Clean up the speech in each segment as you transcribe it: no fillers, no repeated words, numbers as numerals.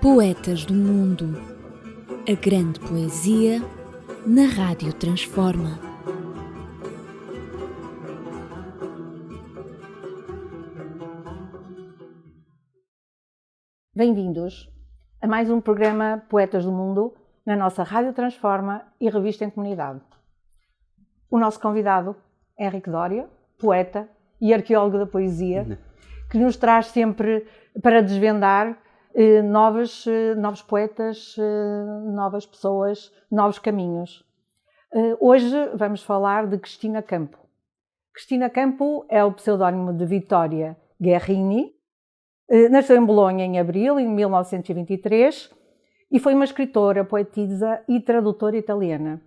Poetas do Mundo. A grande poesia na Rádio Transforma. Bem-vindos a mais um programa Poetas do Mundo na nossa Rádio Transforma e Revista em Comunidade. O nosso convidado é Henrique Dória, poeta e arqueólogo da poesia, que nos traz sempre para desvendar novos poetas, novas pessoas, novos caminhos. Hoje vamos falar de Cristina Campo. Cristina Campo é o pseudónimo de Vittoria Guerrini. Nasceu em Bolonha em abril de 1923 e foi uma escritora, poetisa e tradutora italiana.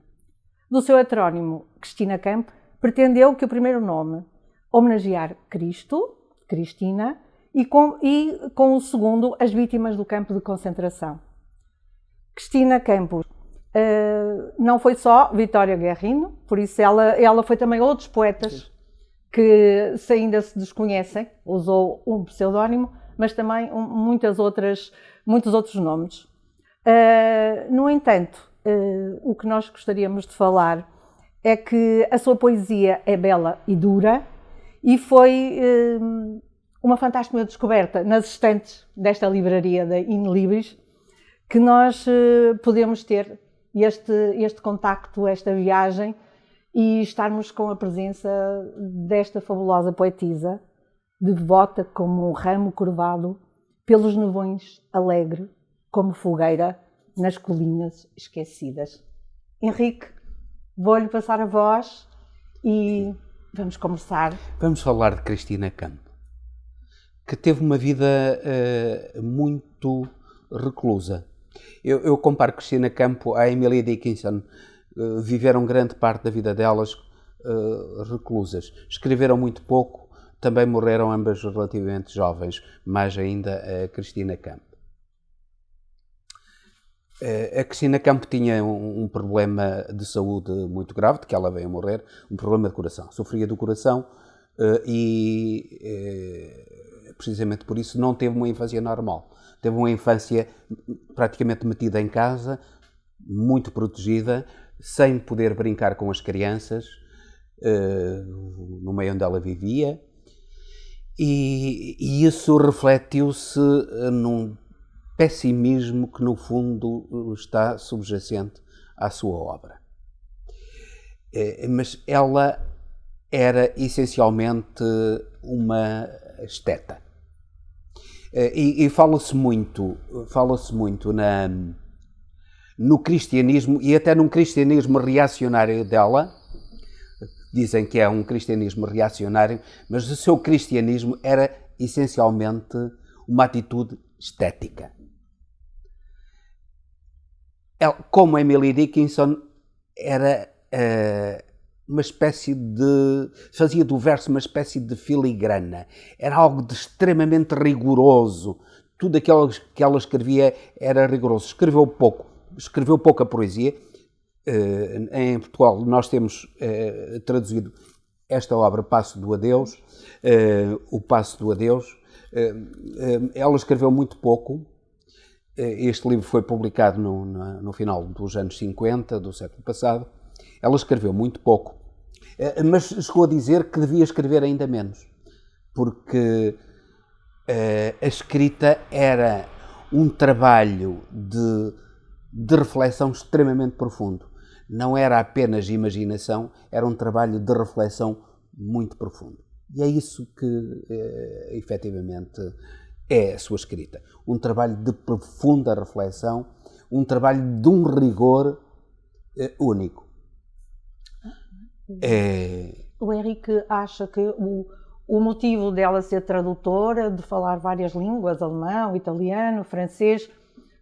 Do seu heterónimo, Cristina Campo, pretendeu que o primeiro nome homenagear Cristo, Cristina, e com o segundo, as vítimas do campo de concentração. Cristina Campo não foi só Vittoria Guerrini, por isso ela foi também outros poetas que se ainda se desconhecem, usou um pseudónimo, mas também muitos outros nomes. No entanto, o que nós gostaríamos de falar é que a sua poesia é bela e dura e foi uma fantástica descoberta nas estantes desta livraria da In Libris, que nós podemos ter este contacto, esta viagem e estarmos com a presença desta fabulosa poetisa, devota como um ramo curvado, pelos nevões alegre, como fogueira nas colinas esquecidas. Henrique, vou-lhe passar a voz e vamos começar. Vamos falar de Cristina Campo, que teve uma vida muito reclusa. Eu comparo Cristina Campo à Emily Dickinson. Viveram grande parte da vida delas reclusas. Escreveram muito pouco, também morreram ambas relativamente jovens, mais ainda a Cristina Campo. A Cristina Campo tinha um problema de saúde muito grave, de que ela veio a morrer, um problema de coração. Sofria do coração precisamente por isso não teve uma infância normal. Teve uma infância praticamente metida em casa, muito protegida, sem poder brincar com as crianças, no meio onde ela vivia. E isso refletiu-se num pessimismo que, no fundo, está subjacente à sua obra. Mas ela era, essencialmente, uma esteta. E fala-se muito no cristianismo, e até num cristianismo reacionário dela. Dizem que é um cristianismo reacionário, mas o seu cristianismo era essencialmente uma atitude estética. Ela, como Emily Dickinson, era uma espécie de... fazia do verso uma espécie de filigrana. Era algo de extremamente rigoroso. Tudo aquilo que ela escrevia era rigoroso. Escreveu pouca poesia. Em Portugal nós temos traduzido esta obra, Passo do Adeus, o Passo do Adeus. Ela escreveu muito pouco. Este livro foi publicado no final dos anos 50 do século passado. Ela escreveu muito pouco, mas chegou a dizer que devia escrever ainda menos, porque a escrita era um trabalho de reflexão extremamente profundo. Não era apenas imaginação, era um trabalho de reflexão muito profundo. E é isso que, efetivamente, é a sua escrita. Um trabalho de profunda reflexão, um trabalho de um rigor único. O Henrique acha que o motivo dela ser tradutora, de falar várias línguas, alemão, italiano, francês,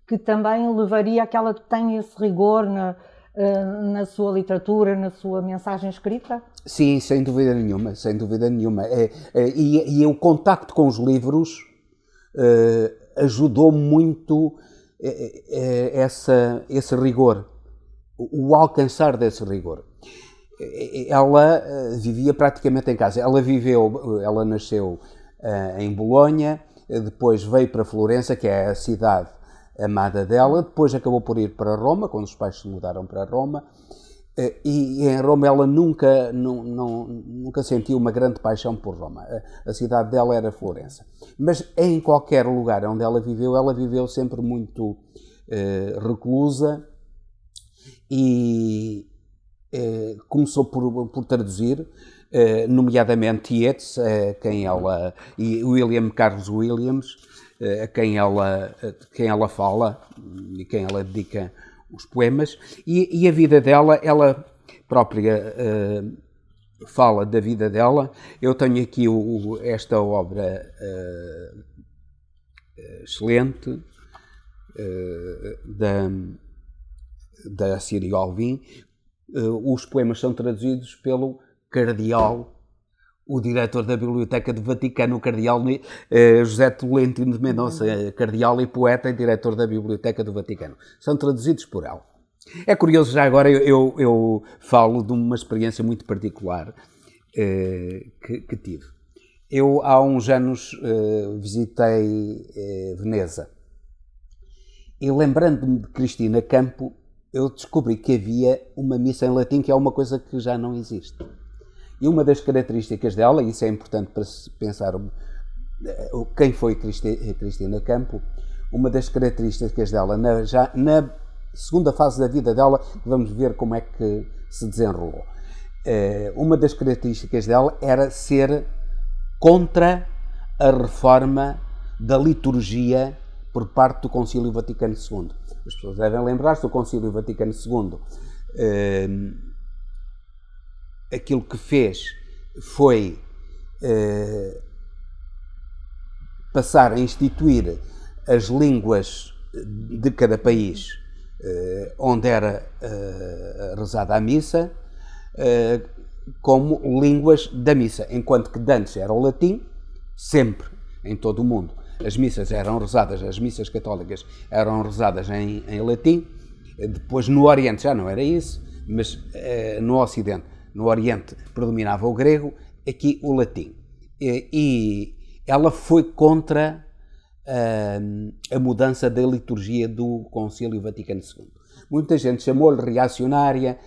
que também levaria a que ela tenha esse rigor na sua literatura, na sua mensagem escrita? Sim, sem dúvida nenhuma, sem dúvida nenhuma. E o contacto com os livros ajudou muito esse rigor, o alcançar desse rigor. Ela vivia praticamente em casa. Ela nasceu em Bolonha, depois veio para Florença, que é a cidade amada dela. Depois acabou por ir para Roma, quando os pais se mudaram para Roma. E em Roma ela nunca sentiu uma grande paixão por Roma. A cidade dela era Florença. Mas em qualquer lugar onde ela viveu sempre muito reclusa e começou por traduzir, nomeadamente Yeats, e William Carlos Williams, a quem ela fala e quem ela dedica os poemas, e a vida dela, ela própria fala da vida dela. Eu tenho aqui esta obra excelente da Sírio Alvim. Os poemas são traduzidos pelo cardeal, o diretor da Biblioteca do Vaticano, o cardeal José Tolentino de Mendonça, cardeal e poeta e diretor da Biblioteca do Vaticano. São traduzidos por ela. É curioso, já agora eu falo de uma experiência muito particular que tive. Eu, há uns anos, visitei Veneza e, lembrando-me de Cristina Campo, eu descobri que havia uma missa em latim, que é uma coisa que já não existe. E uma das características dela, e isso é importante para se pensar quem foi Cristina Campo, uma das características dela, já na segunda fase da vida dela, vamos ver como é que se desenrolou. Uma das características dela era ser contra a reforma da liturgia por parte do Concílio Vaticano II. As pessoas devem lembrar-se do Concílio Vaticano II. Aquilo que fez foi passar a instituir as línguas de cada país onde era rezada a missa como línguas da missa, enquanto que antes era o latim, sempre, em todo o mundo. As missas católicas eram rezadas em latim. Depois no Oriente já não era isso, mas no Ocidente, no Oriente predominava o grego, aqui o latim. E ela foi contra a mudança da liturgia do Concílio Vaticano II. Muita gente chamou-lhe reacionária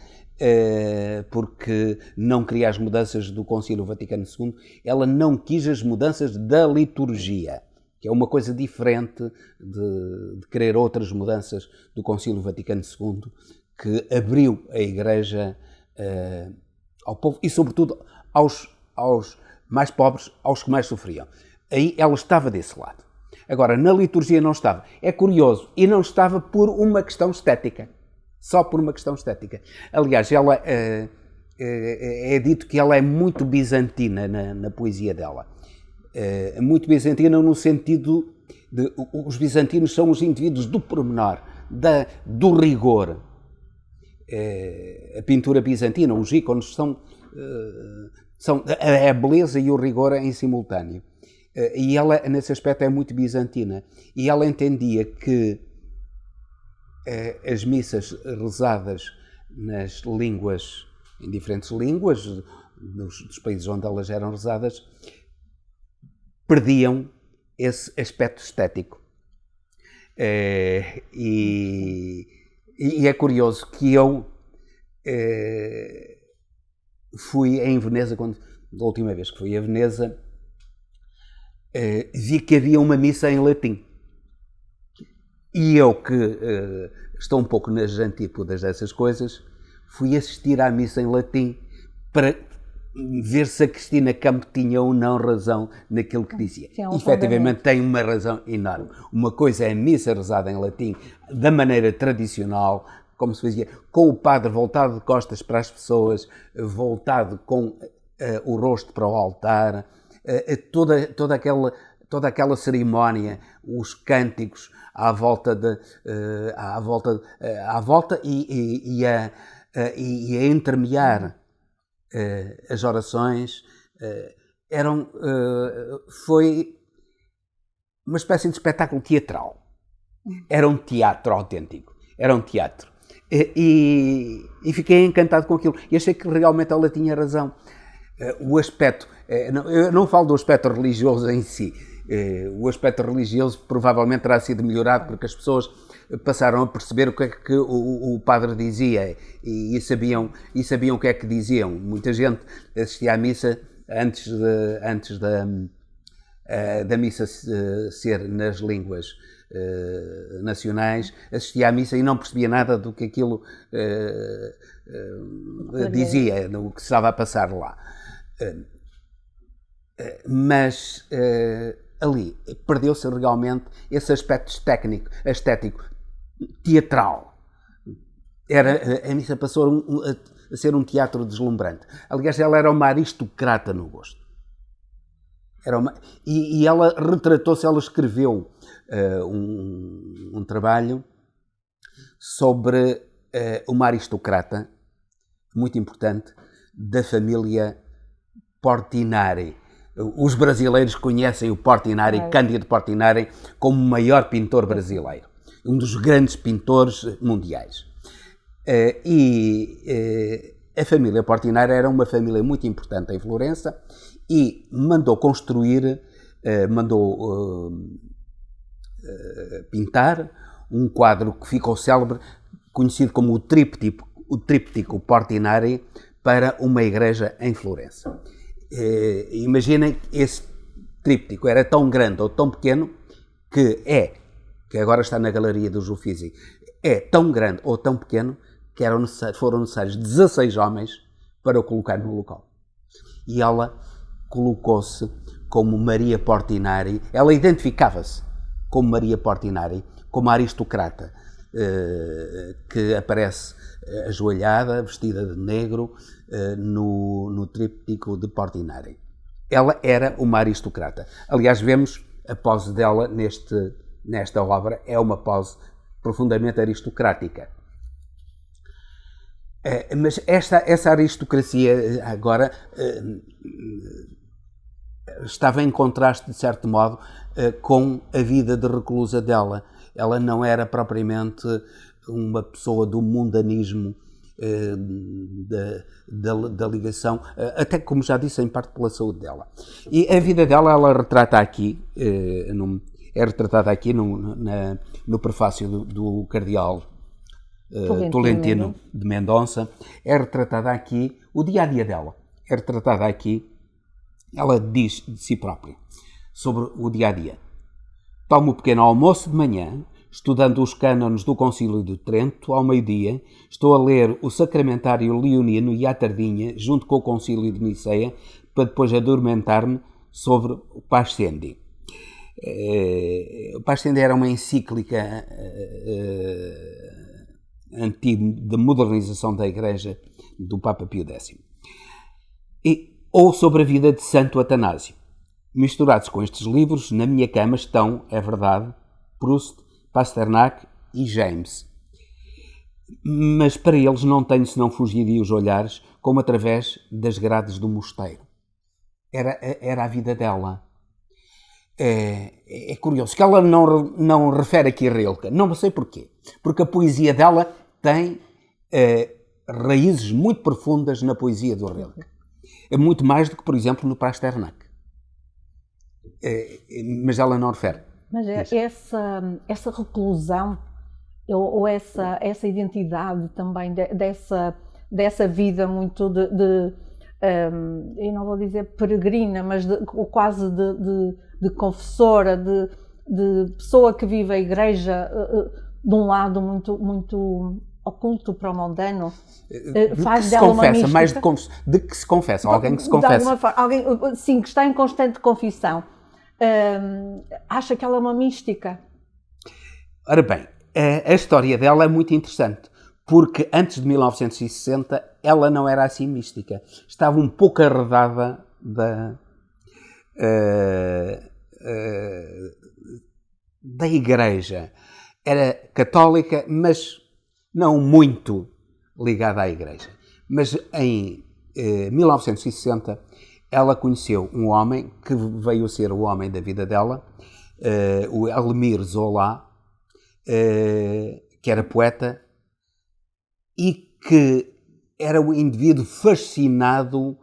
porque não queria as mudanças do Concílio Vaticano II. Ela não quis as mudanças da liturgia, que é uma coisa diferente de querer outras mudanças do Concílio Vaticano II, que abriu a Igreja ao povo e, sobretudo, aos mais pobres, aos que mais sofriam. Aí ela estava desse lado. Agora, na liturgia não estava. É curioso, e não estava por uma questão estética. Só por uma questão estética. Aliás, ela é dito que ela é muito bizantina na poesia dela. Muito bizantina no sentido de... Os bizantinos são os indivíduos do pormenor, do rigor. A pintura bizantina, os ícones são a beleza e o rigor em simultâneo. E ela, nesse aspecto, é muito bizantina. E ela entendia que as missas rezadas nas línguas, em diferentes línguas, dos países onde elas eram rezadas, perdiam esse aspecto estético. E é curioso que eu fui em Veneza, da última vez que fui a Veneza, vi que havia uma missa em latim. E eu, que estou um pouco nas antípodas dessas coisas, fui assistir à missa em latim para ver se a Cristina Campo tinha ou não razão naquilo que dizia. Sim, efetivamente tem uma razão enorme. Uma coisa é a missa rezada em latim, da maneira tradicional, como se fazia, com o padre voltado de costas para as pessoas, voltado com o rosto para o altar, toda aquela cerimónia, os cânticos à volta e a entremear as orações, foi uma espécie de espetáculo teatral. Era um teatro autêntico, era um teatro. E fiquei encantado com aquilo. E achei que realmente ela tinha razão. O aspecto, eu não falo do aspecto religioso em si, O aspecto religioso provavelmente terá sido melhorado porque as pessoas passaram a perceber o que é que o padre dizia e sabiam o que é que diziam. Muita gente assistia à missa antes da missa ser nas línguas nacionais, assistia à missa e não percebia nada do que aquilo dizia, do que se estava a passar lá. Mas ali perdeu-se realmente esse aspecto estético, teatral. A missa passou a ser um teatro deslumbrante. Aliás, ela era uma aristocrata no gosto. E ela retratou-se, ela escreveu um trabalho sobre uma aristocrata muito importante da família Portinari. Os brasileiros conhecem o Portinari, Cândido Portinari, como o maior pintor brasileiro, um dos grandes pintores mundiais. A família Portinari era uma família muito importante em Florença e mandou construir, pintar um quadro que ficou célebre, conhecido como o tríptico Portinari, para uma igreja em Florença. Imaginem, esse tríptico era tão grande ou tão pequeno que agora está na Galeria do Uffizi, é tão grande ou tão pequeno que foram necessários 16 homens para o colocar no local. E ela colocou-se como Maria Portinari, ela identificava-se como Maria Portinari, como aristocrata, que aparece ajoelhada, vestida de negro, no tríptico de Portinari. Ela era uma aristocrata. Aliás, vemos a pose dela nesta obra, é uma pose profundamente aristocrática. Mas essa aristocracia agora estava em contraste, de certo modo, com a vida de reclusa dela. Ela não era propriamente uma pessoa do mundanismo, da ligação, até como já disse, em parte pela saúde dela. E a vida dela, ela retrata aqui, é retratada aqui no prefácio do cardeal Tolentino de Mendonça, é retratada aqui o dia-a-dia dela. É retratada aqui, ela diz de si própria, sobre o dia-a-dia. Tomo um pequeno almoço de manhã, estudando os cânones do Concílio de Trento, ao meio-dia, estou a ler o Sacramentário Leonino e à tardinha, junto com o Concílio de Niceia, para depois adormentar-me sobre o Pascendi. O Pascendi era uma encíclica de modernização da Igreja do Papa Pio X. Ou sobre a vida de Santo Atanásio. Misturados com estes livros, na minha cama estão, é verdade, Proust, Pasternak e James. Mas para eles não tenho senão fugidio os olhares, como através das grades do mosteiro. Era a vida dela. É curioso que ela não refere aqui a Rilke. Não sei porquê. Porque a poesia dela tem raízes muito profundas na poesia do Rilke. É muito mais do que, por exemplo, no Pasternak. Mas ela não refere. Mas essa reclusão, ou essa identidade também dessa vida muito eu não vou dizer peregrina, mas quase de confessora, de pessoa que vive a igreja de um lado muito oculto para o mundano, faz dela uma mística. Mais de que se confessa, alguém que se confessa. De alguma forma, alguém, sim, que está em constante confissão. Acha que ela é uma mística? Ora bem, a história dela é muito interessante, porque antes de 1960 ela não era assim mística. Estava um pouco arredada da Igreja. Era católica, mas não muito ligada à Igreja. Mas em 1960 ela conheceu um homem que veio a ser o homem da vida dela, o Elmir Zola, que era poeta e que era um indivíduo fascinado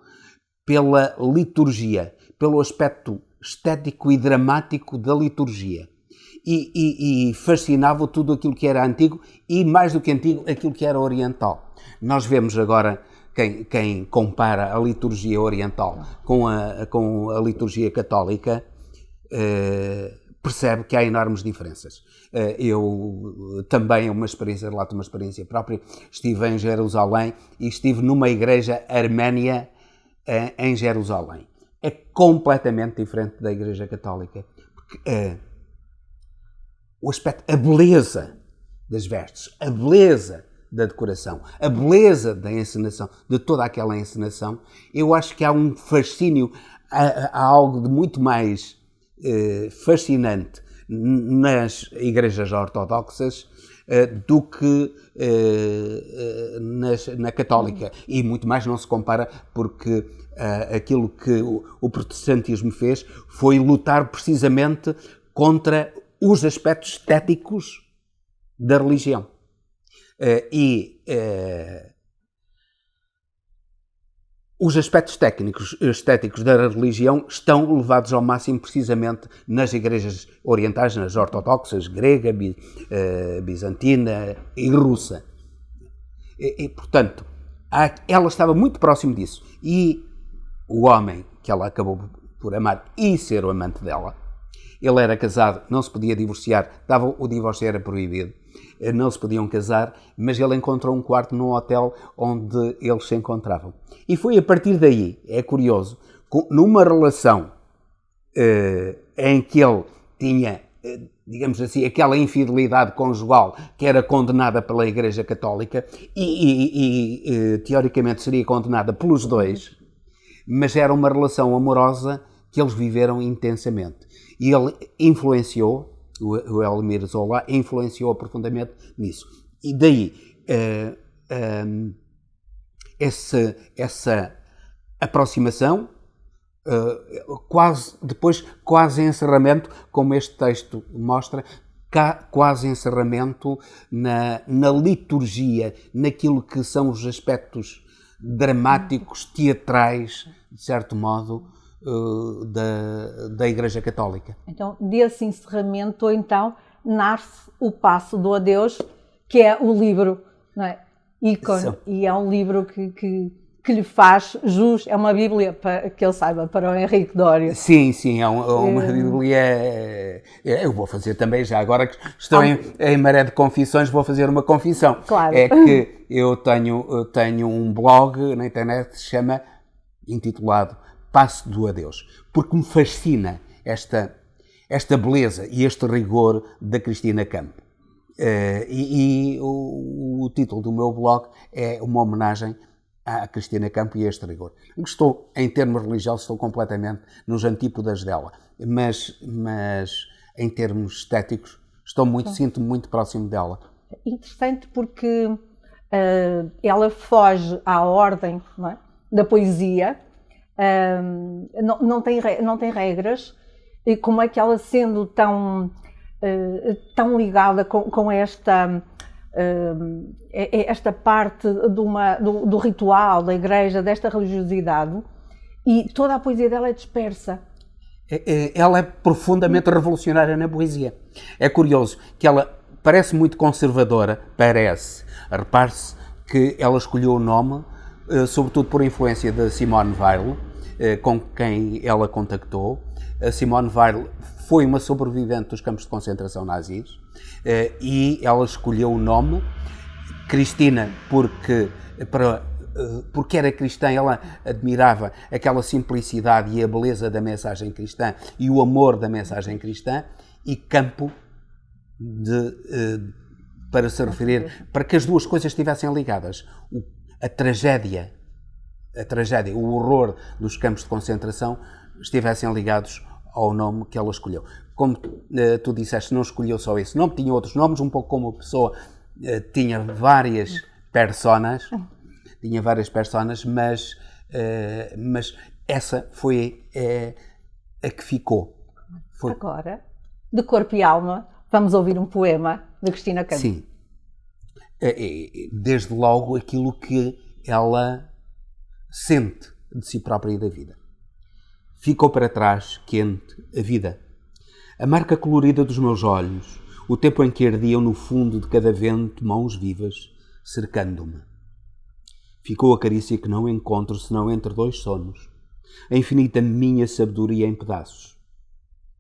pela liturgia, pelo aspecto estético e dramático da liturgia. E fascinava tudo aquilo que era antigo e, mais do que antigo, aquilo que era oriental. Nós vemos agora, quem compara a liturgia oriental com a liturgia católica, percebe que há enormes diferenças. Eu também, uma experiência própria, estive em Jerusalém e estive numa igreja arménia em Jerusalém. É completamente diferente da igreja católica. Porque, o aspecto, a beleza das vestes, a beleza da decoração, a beleza da encenação, de toda aquela encenação, eu acho que há um fascínio, há algo de muito mais fascinante nas igrejas ortodoxas do que na católica. E muito mais não se compara, porque aquilo que o protestantismo fez foi lutar precisamente contra os aspectos estéticos da religião. Os aspectos estéticos da religião estão levados ao máximo precisamente nas igrejas orientais, nas ortodoxas, grega, bizantina e russa. Portanto, ela estava muito próximo disso. E o homem que ela acabou por amar e ser o amante dela, ele era casado, não se podia divorciar, o divórcio era proibido, não se podiam casar, mas ele encontrou um quarto num hotel onde eles se encontravam. E foi a partir daí, é curioso, numa relação em que ele tinha, digamos assim, aquela infidelidade conjugal que era condenada pela Igreja Católica e teoricamente seria condenada pelos dois, mas era uma relação amorosa que eles viveram intensamente. E ele influenciou, o Émile Zola influenciou profundamente nisso. E daí essa aproximação, quase encerramento, como este texto mostra, quase encerramento na liturgia, naquilo que são os aspectos dramáticos, teatrais, de certo modo, da Igreja Católica. Então, desse encerramento, então, nasce o Passo do Adeus, que é o livro, não é? Ícone, e é um livro que lhe faz jus, é uma Bíblia, para que ele saiba, para o Henrique Dório. Sim, é uma Bíblia. Eu vou fazer também, já agora que estou em maré de confissões, vou fazer uma confissão. Claro. É que eu tenho um blog na internet que se chama, intitulado Passo do Adeus, porque me fascina esta beleza e este rigor da Cristina Campo. O título do meu blog é uma homenagem à Cristina Campo e a este rigor. Estou, em termos religiosos, estou completamente nos antípodas dela, mas em termos estéticos, sinto-me muito próximo dela. Interessante porque ela foge à ordem, não é, da poesia, não tem regras, e como é que ela, sendo tão ligada com esta parte do ritual da igreja, desta religiosidade, e toda a poesia dela é dispersa. Ela é profundamente revolucionária na poesia. É curioso que ela parece muito conservadora, repare-se que ela escolheu o nome sobretudo por influência da Simone Weil, com quem ela contactou. A Simone Weil foi uma sobrevivente dos campos de concentração nazis e ela escolheu o nome Cristina porque era cristã. Ela admirava aquela simplicidade e a beleza da mensagem cristã e o amor da mensagem cristã, e Campo para se referir, para que as duas coisas estivessem ligadas. A tragédia, o horror dos campos de concentração estivessem ligados ao nome que ela escolheu. Como tu disseste, não escolheu só esse nome, tinha outros nomes, um pouco como a pessoa tinha várias personas, mas essa foi a que ficou. Foi. Agora, de corpo e alma, vamos ouvir um poema de Cristina Campo. Sim. Desde logo aquilo que ela sente de si própria e da vida. Ficou para trás, quente, a vida. A marca colorida dos meus olhos, o tempo em que ardiam no fundo de cada vento mãos vivas, cercando-me. Ficou a carícia que não encontro senão entre dois sonos, a infinita minha sabedoria em pedaços.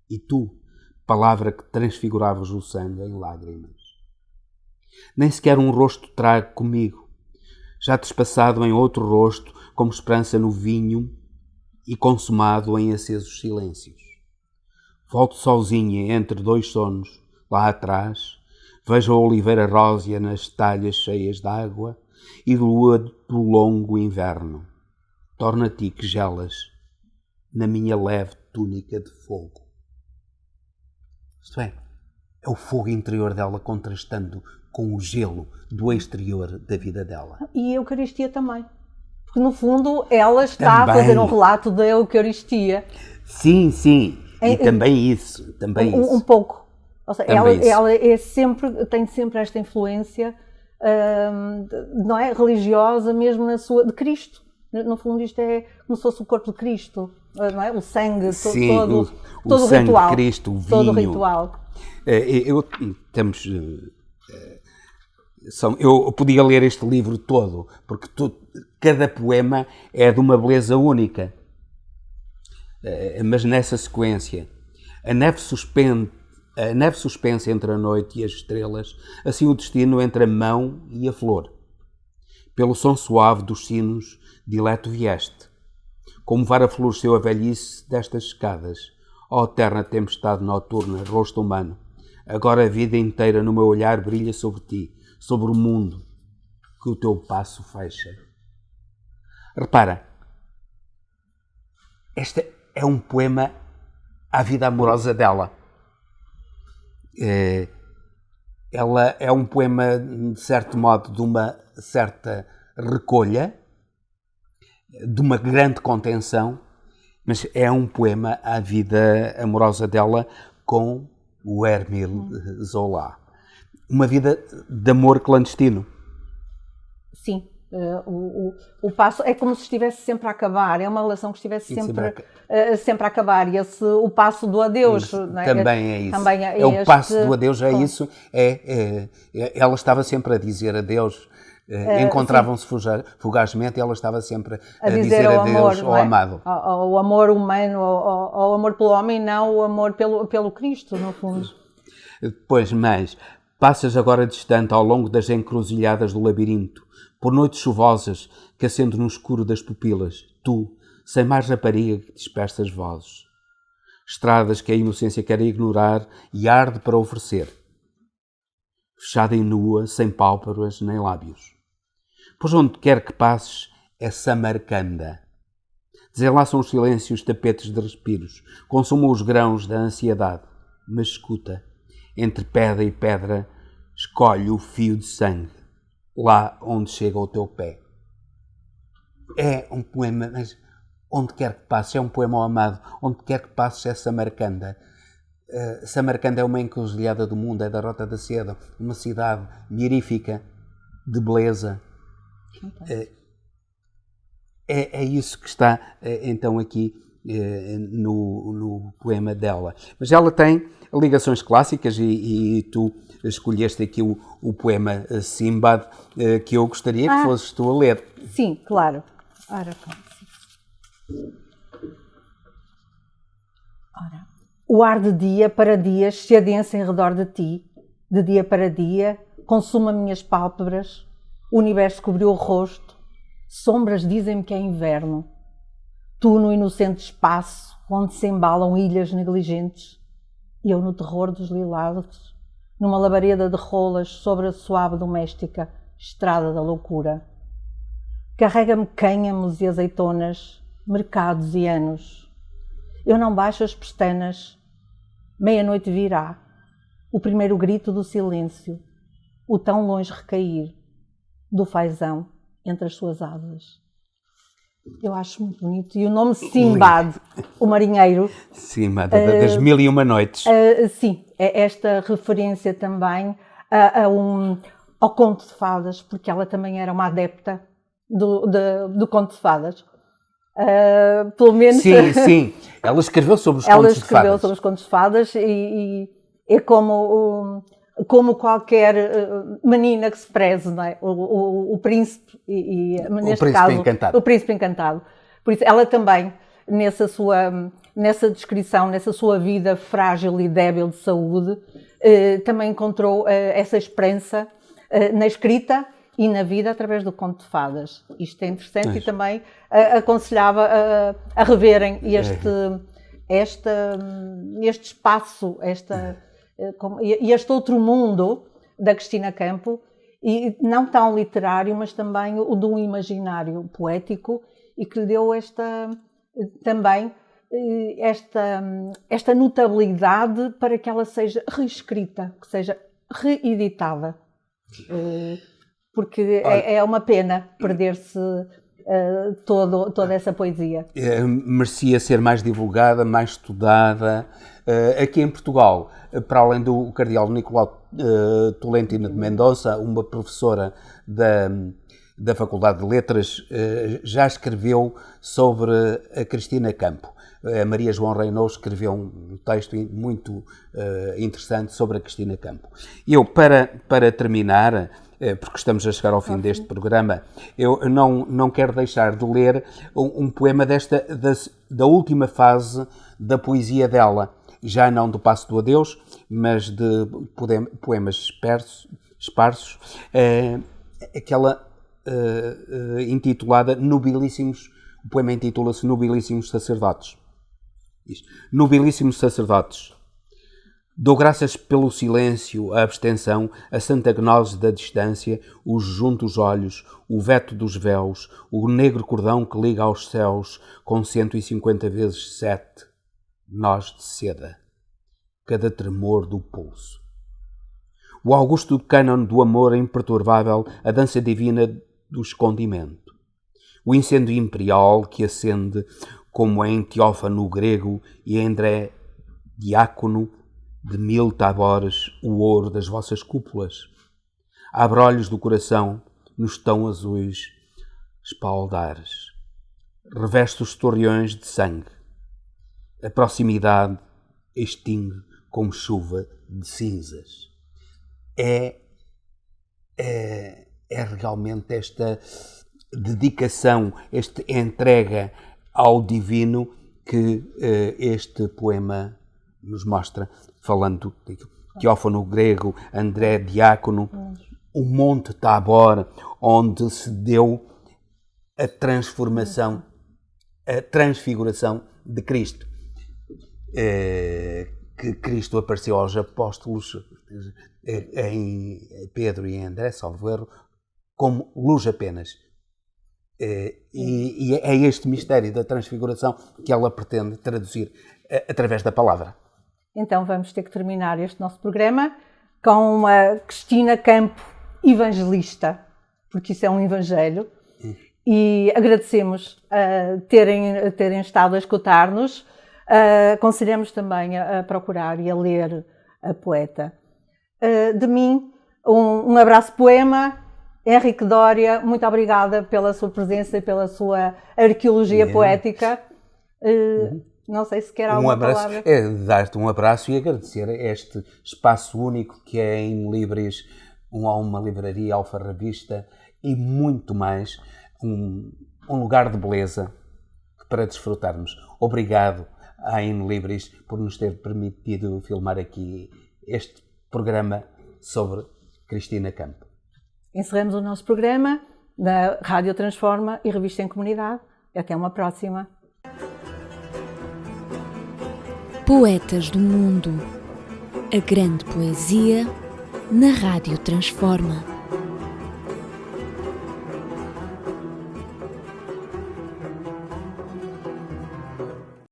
E tu, palavra que transfiguravas o sangue em lágrimas. Nem sequer um rosto trago comigo, já despassado em outro rosto, como esperança no vinho e consumado em acesos silêncios. Volto sozinha entre dois sonos, lá atrás, vejo a oliveira rósea nas talhas cheias de água e de lua do longo inverno. Torna-te que gelas na minha leve túnica de fogo. Isto é o fogo interior dela contrastando com o gelo do exterior da vida dela. E a Eucaristia também. Porque, no fundo, ela está a fazer um relato da Eucaristia. Sim, sim. E também isso. Também isso. Um pouco. Ou seja, ela é sempre, tem sempre esta influência não é, religiosa, mesmo na sua, de Cristo. No fundo, isto é como se fosse o corpo de Cristo. Não é? O sangue, sim, todo o o sangue ritual. De Cristo, o vinho. Todo o ritual. Eu podia ler este livro todo, porque cada poema é de uma beleza única. Mas nessa sequência, a neve suspensa entre a noite e as estrelas, assim o destino entre a mão e a flor. Pelo som suave dos sinos, dileto vieste. Como vara floresceu a velhice destas escadas, ó eterna tempestade noturna, rosto humano. Agora a vida inteira no meu olhar brilha sobre ti, sobre o mundo que o teu passo fecha. Repara, este é um poema à vida amorosa dela. Ela é um poema, de certo modo, de uma certa recolha, de uma grande contenção, mas é um poema à vida amorosa dela com o Émile Zola. Uma vida de amor clandestino. Sim. O passo é como se estivesse sempre a acabar, é uma relação que estivesse sempre a acabar, e o passo do adeus não é? Também é isso, também é o passo do adeus, é isso, ela estava sempre a dizer adeus, encontravam-se fugazmente e ela estava sempre a dizer adeus ao amado. Ao amor humano, ao amor pelo homem, não o amor pelo Cristo, no fundo. Pois, mas passas agora distante ao longo das encruzilhadas do labirinto, por noites chuvosas que acendo no escuro das pupilas, tu, sem mais rapariga que dispersas vozes. Estradas que a inocência quer ignorar e arde para oferecer. Fechada e nua, sem pálpebras nem lábios. Pois onde quer que passes é Samarcanda. Desenlaçam os silêncios tapetes de respiros, consumam os grãos da ansiedade. Mas escuta, entre pedra e pedra, escolhe o fio de sangue. Lá onde chega o teu pé. É um poema, mas onde quer que passes, é um poema ao amado, onde quer que passes é Samarcanda. Samarcanda é uma encruzilhada do mundo, é da Rota da Seda, uma cidade mirífica, de beleza. É isso que está então aqui no poema dela. Mas ela tem ligações clássicas e tu escolheste aqui o poema Simbad, que eu gostaria que fosses tu a ler. Sim, claro. Ora. O ar de dia para dias se adensa em redor de ti, de dia para dia, consuma minhas pálpebras, o universo cobriu o rosto, sombras dizem-me que é inverno. Tu no inocente espaço, onde se embalam ilhas negligentes, e eu no terror dos lilados, numa labareda de rolas sobre a suave doméstica estrada da loucura. Carrega-me cânhamos e azeitonas, mercados e anos. Eu não baixo as pestanas, meia-noite virá, o primeiro grito do silêncio, o tão longe recair do fazão entre as suas asas. Eu acho muito bonito. E o nome Simbad, o marinheiro. Simbad, das Mil e Uma Noites. Sim, é esta referência também ao conto de fadas, porque ela também era uma adepta do conto de fadas. pelo menos... Sim. Ela escreveu sobre os contos de fadas. Ela escreveu sobre os contos de fadas e é como qualquer menina que se preze, não é? O príncipe neste caso, encantado. O príncipe encantado. Por isso, ela também, nessa descrição, nessa sua vida frágil e débil de saúde, também encontrou essa esperança na escrita e na vida através do conto de fadas. Isto é interessante e também aconselhava a reverem este espaço, este outro mundo da Cristina Campo, e não tão literário, mas também o de um imaginário poético, e que lhe deu esta notabilidade para que ela seja reescrita, que seja reeditada. Porque é uma pena perder-se toda essa poesia. Merecia ser mais divulgada, mais estudada. Aqui em Portugal, para além do cardeal Nicolau Tolentino de Mendonça, uma professora da Faculdade de Letras já escreveu sobre a Cristina Campo. A Maria João Reynolds escreveu um texto muito interessante sobre a Cristina Campo. Eu, para terminar, porque estamos a chegar ao fim deste programa, eu não quero deixar de ler um poema da última fase da poesia dela, já não do Passo do Adeus, mas de poemas esparsos, aquela intitulada Nobilíssimos, o poema intitula-se Nobilíssimos Sacerdotes. Nobilíssimos Sacerdotes, dou graças pelo silêncio, a abstenção, a santa gnose da distância, os juntos olhos, o veto dos véus, o negro cordão que liga aos céus com 150 vezes 7 nós de seda, cada tremor do pulso. O augusto cânon do amor imperturbável, a dança divina do escondimento. O incêndio imperial que acende como em Teófano grego e André diácono de 1000 tabores o ouro das vossas cúpulas. Abrolhos do coração nos tão azuis espaldares. Reveste os torreões de sangue. A proximidade extingue como chuva de cinzas. É realmente esta dedicação, esta entrega ao divino que este poema nos mostra, falando de Teófano grego, André diácono, o Monte Tabor, onde se deu a transformação, a transfiguração de Cristo. Que Cristo apareceu aos apóstolos, em Pedro e em André, salvo erro, como luz apenas. E é este mistério da transfiguração que ela pretende traduzir através da palavra. Então vamos ter que terminar este nosso programa com uma Cristina Campo evangelista, porque isso é um evangelho, e agradecemos terem estado a escutar-nos. Aconselhamos também a procurar e a ler a poeta. De mim, um abraço poema. Henrique Dória, muito obrigada pela sua presença e pela sua arqueologia poética. Não sei se quer alguma palavra. Dar-te um abraço e agradecer este espaço único que é em Libris, uma livraria alfarrabista e muito mais, um lugar de beleza para desfrutarmos. Obrigado à In Libris por nos ter permitido filmar aqui este programa sobre Cristina Campo. Encerramos o nosso programa da Rádio Transforma e Revista em Comunidade. Até uma próxima. Poetas do Mundo. A grande poesia na Rádio Transforma.